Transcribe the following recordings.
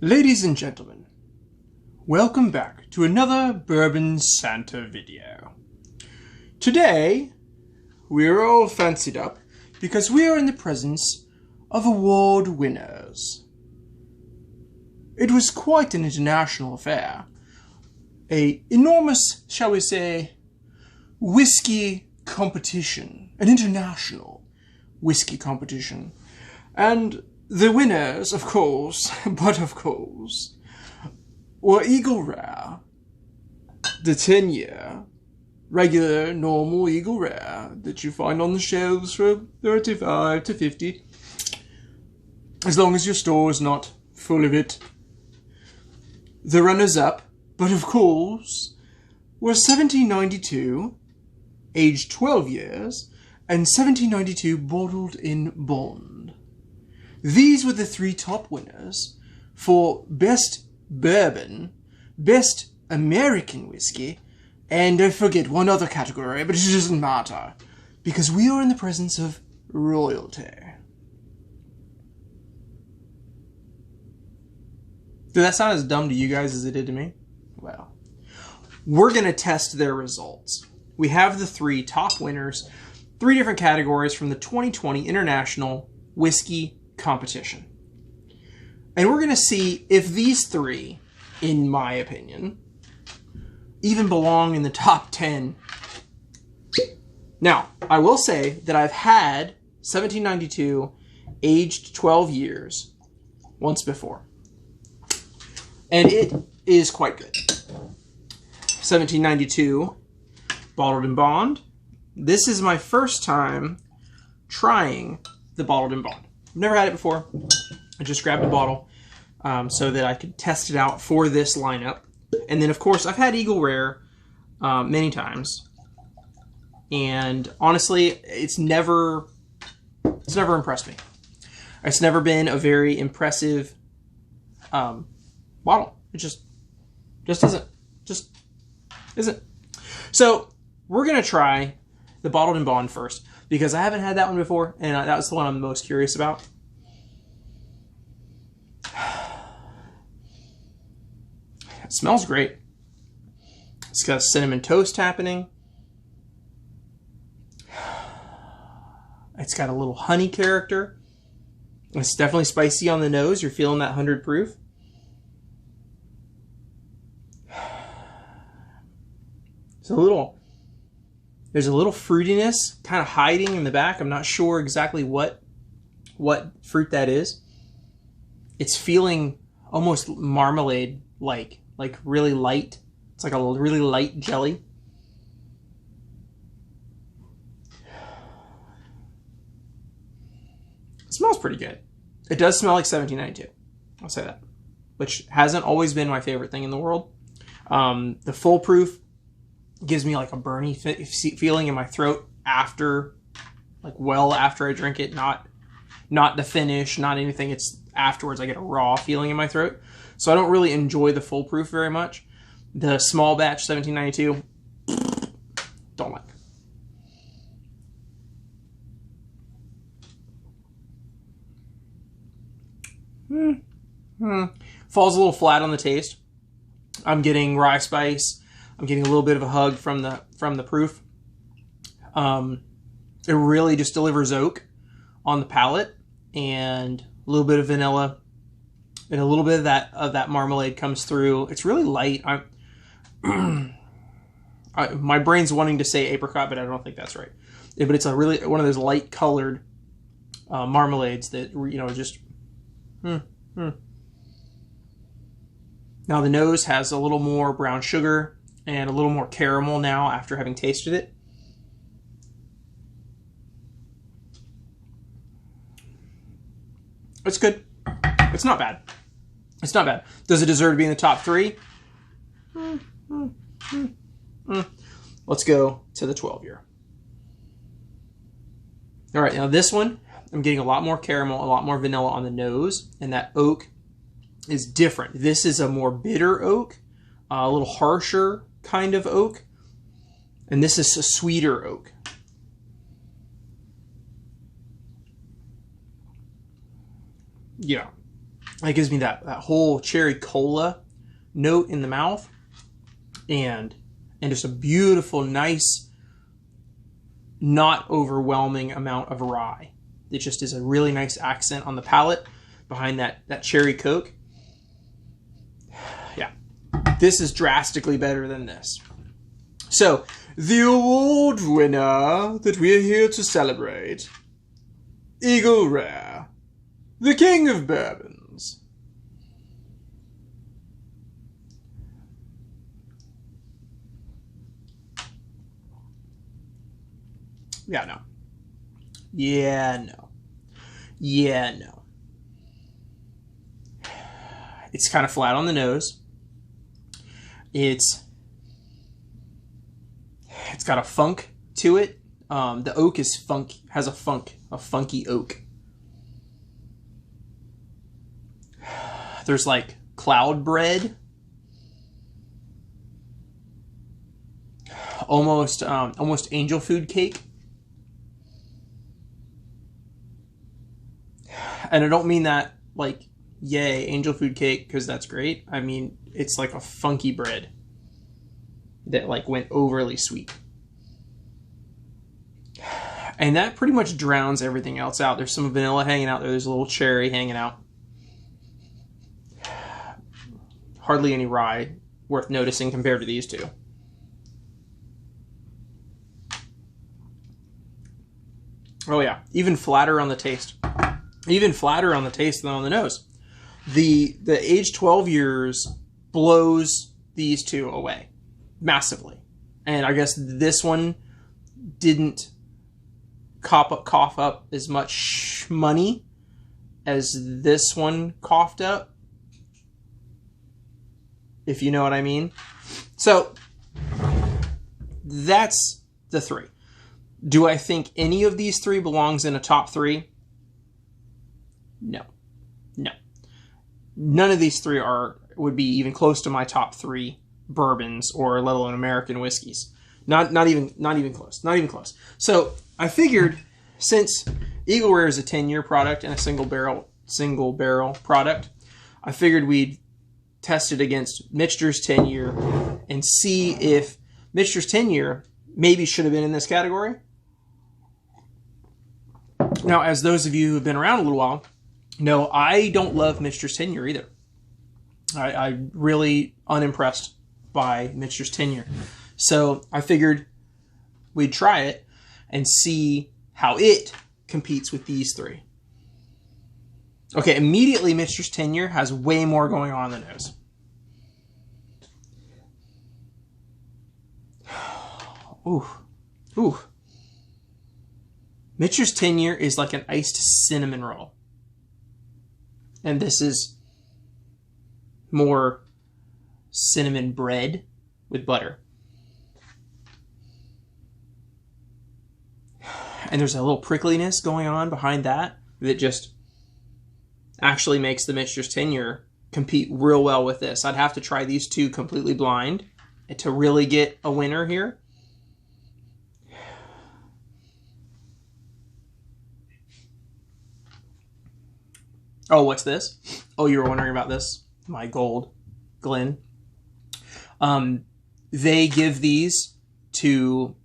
Ladies and gentlemen, welcome back to another Bourbon Santa video. Today, we're all fancied up because we are in the presence of award winners. It was quite an international affair. An enormous, shall we say, whiskey competition. An international whiskey competition. And the winners, of course, were Eagle Rare, the 10-year, regular, normal Eagle Rare that you find on the shelves for $35 to $50, as long as your store is not full of it. The runners-up, but of course, were 1792, aged 12 years, and 1792 bottled in bond. These were the three top winners for Best Bourbon, Best American Whiskey, and I forget one other category, but it doesn't matter, because we are in the presence of royalty. Did that sound as dumb to you guys as it did to me? Well, we're going to test their results. We have the three top winners, three different categories from the 2020 International Whiskey Competition. And we're going to see if these three, in my opinion, even belong in the top 10. Now, I will say that I've had 1792 aged 12 years once before. And it is quite good. 1792 bottled in bond. This is my first time trying the bottled in bond. I've never had it before. I just grabbed a bottle so that I could test it out for this lineup. And then, of course, I've had Eagle Rare many times. And honestly, it's never impressed me. It's never been a very impressive bottle. It just isn't. So we're going to try the bottled in bond first, because I haven't had that one before, and that was the one I'm most curious about. It smells great. It's got cinnamon toast happening. It's got a little honey character. It's definitely spicy on the nose. You're feeling that 100 proof. There's a little fruitiness kind of hiding in the back. I'm not sure exactly what fruit that is. It's feeling almost marmalade-like, like really light. It's like a really light jelly. It smells pretty good. It does smell like 1792. I'll say that. Which hasn't always been my favorite thing in the world. The full proof gives me like a burny feeling in my throat after, like well after I drink it, not the finish, not anything. It's afterwards I get a raw feeling in my throat. So I don't really enjoy the full proof very much. The small batch 1792, don't like. Falls a little flat on the taste. I'm getting rye spice. I'm getting a little bit of a hug from the proof. It really just delivers oak on the palate, and a little bit of vanilla, and a little bit of that marmalade comes through. It's really light. My brain's wanting to say apricot, but I don't think that's right. Yeah, but it's a really one of those light colored marmalades that just. Now the nose has a little more brown sugar and a little more caramel now after having tasted it. It's good. It's not bad. It's not bad. Does it deserve to be in the top three? Let's go to the 12-year. All right, now this one, I'm getting a lot more caramel, a lot more vanilla on the nose, and that oak is different. This is a more bitter oak, a little harsher kind of oak, and this is a sweeter oak. Yeah. It gives me that whole cherry cola note in the mouth, and just a beautiful, nice, not overwhelming amount of rye. It just is a really nice accent on the palate behind that cherry Coke. Yeah, this is drastically better than this. So, the award winner that we are here to celebrate, Eagle Rare, the king of bourbons. Yeah, no. Yeah, no. Yeah, no. It's kind of flat on the nose. It's got a funk to it. The oak is has a funky oak. There's like cloud bread, almost angel food cake. And I don't mean that like, yay, angel food cake, because that's great. I mean, it's like a funky bread that like went overly sweet. And that pretty much drowns everything else out. There's some vanilla hanging out there. There's a little cherry hanging out. Hardly any rye worth noticing compared to these two. Oh yeah, even flatter on the taste. Even flatter on the taste than on the nose. The age 12 years blows these two away massively. And I guess this one didn't cough up as much money as this one coughed up, if you know what I mean. So that's the three. Do I think any of these three belongs in a top three? No. None of these three would be even close to my top three bourbons, or let alone American whiskeys. Not even close. So I figured, since Eagle Rare is a 10-year product and a single barrel product, I figured we'd test it against Michener's 10-year and see if Michener's 10-year maybe should have been in this category. Now, as those of you who have been around a little while know, I don't love Michener's 10-year either. I'm really unimpressed by Michener's 10-year. So I figured we'd try it and see how it competes with these three. Okay, immediately Michener's 10-year has way more going on in the nose. Ooh. Michener's 10-year is like an iced cinnamon roll. And this is more cinnamon bread with butter. And there's a little prickliness going on behind that just actually makes the Michener's 10-year compete real well with this. I'd have to try these two completely blind to really get a winner here. Oh, what's this? Oh, you were wondering about this? My gold Glen. They give these to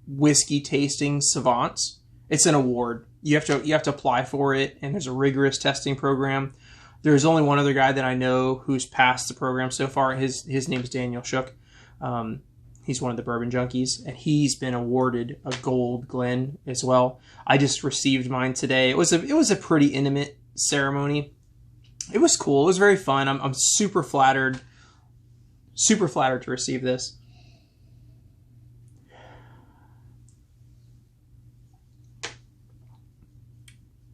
whiskey tasting savants. It's an award. You have to apply for it, and there's a rigorous testing program. There's only one other guy that I know who's passed the program so far. His name's Daniel Shook. He's one of the bourbon junkies, and he's been awarded a gold Glen as well. I just received mine today. It was a pretty intimate ceremony. It was cool. It was very fun. I'm super flattered to receive this.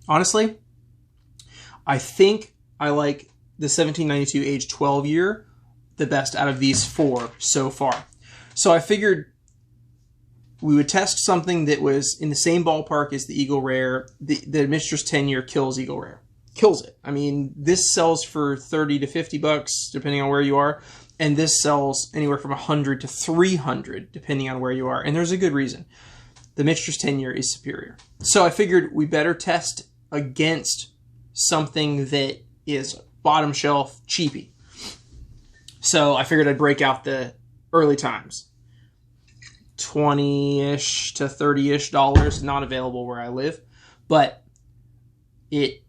Honestly, I think I like the 1792 age 12 year the best out of these four so far. So I figured we would test something that was in the same ballpark as the Eagle Rare. The Michener's 10-year kills Eagle Rare. Kills it. I mean, this sells for $30 to $50 depending on where you are, and this sells anywhere from $100 to $300 depending on where you are, and there's a good reason. The Michener's 10-year is superior. So I figured we better test against something that is bottom shelf cheapy. So I figured I'd break out the early times. $20-ish to $30-ish, not available where I live, but it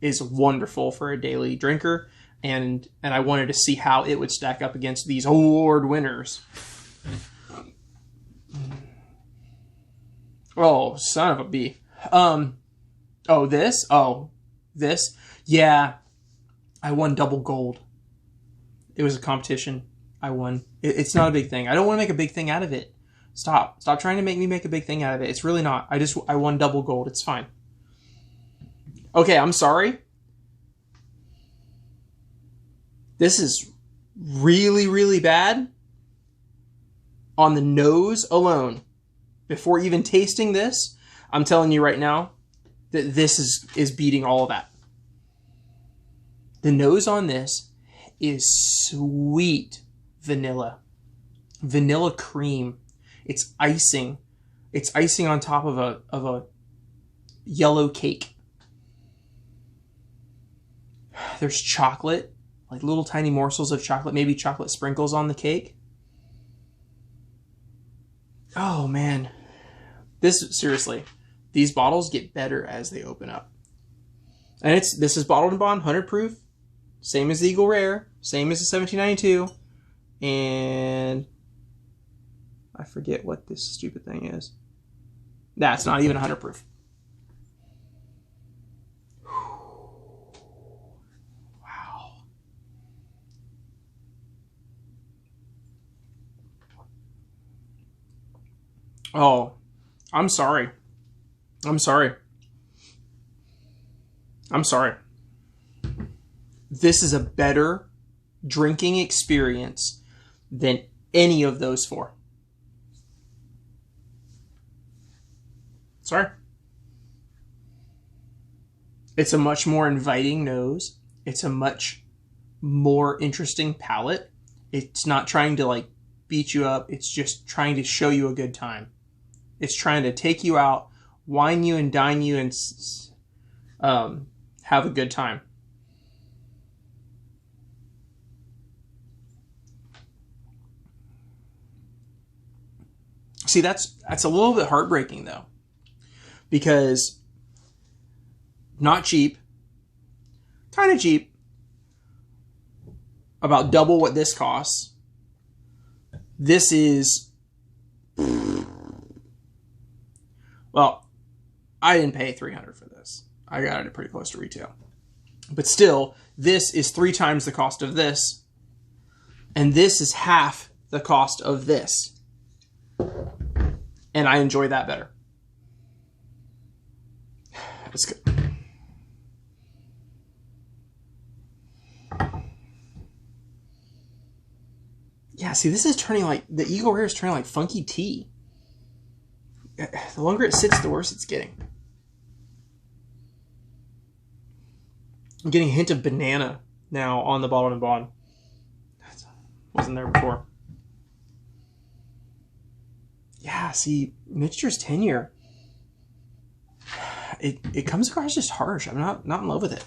is wonderful for a daily drinker, and I wanted to see how it would stack up against these award winners. Oh, son of a bee. This? Yeah, I won double gold. It was a competition. I won. It's not a big thing. I don't want to make a big thing out of it. Stop trying to make me make a big thing out of it. It's really not. I won double gold. It's fine. Okay, I'm sorry. This is really, really bad on the nose alone. Before even tasting this, I'm telling you right now that this is beating all of that. The nose on this is sweet vanilla. Vanilla cream. It's icing. It's icing on top of a yellow cake. There's chocolate, like little tiny morsels of chocolate, maybe chocolate sprinkles on the cake. Oh man. Seriously, these bottles get better as they open up. And this is bottled and bond, 100 proof, same as the Eagle Rare, same as the 1792, and I forget what this stupid thing is. That's not even 100 proof. Wow. Oh, I'm sorry. This is a better drinking experience than any of those four. Sorry. It's a much more inviting nose. It's a much more interesting palate. It's not trying to like beat you up. It's just trying to show you a good time. It's trying to take you out, wine you and dine you, and have a good time. See, that's a little bit heartbreaking though, because not cheap, kind of cheap, about double what this costs. This is, well, I didn't pay $300 for this. I got it pretty close to retail. But still, this is 3 times the cost of this. And this is half the cost of this. And I enjoy that better. It's good. Yeah, see, this is turning like, the Eagle Rare is turning like funky tea. The longer it sits, the worse it's getting. I'm getting a hint of banana now on the bottle and bond. Wasn't there before. Yeah, see, Mixture's tenure. It comes across just harsh. I'm not in love with it.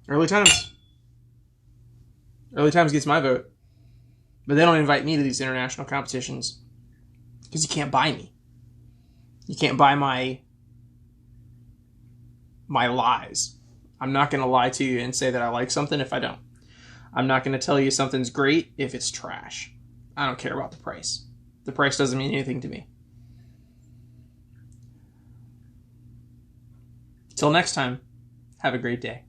Early Times gets my vote. But they don't invite me to these international competitions. Because you can't buy me. You can't buy my lies. I'm not going to lie to you and say that I like something if I don't. I'm not going to tell you something's great if it's trash. I don't care about the price. The price doesn't mean anything to me. Till next time, have a great day.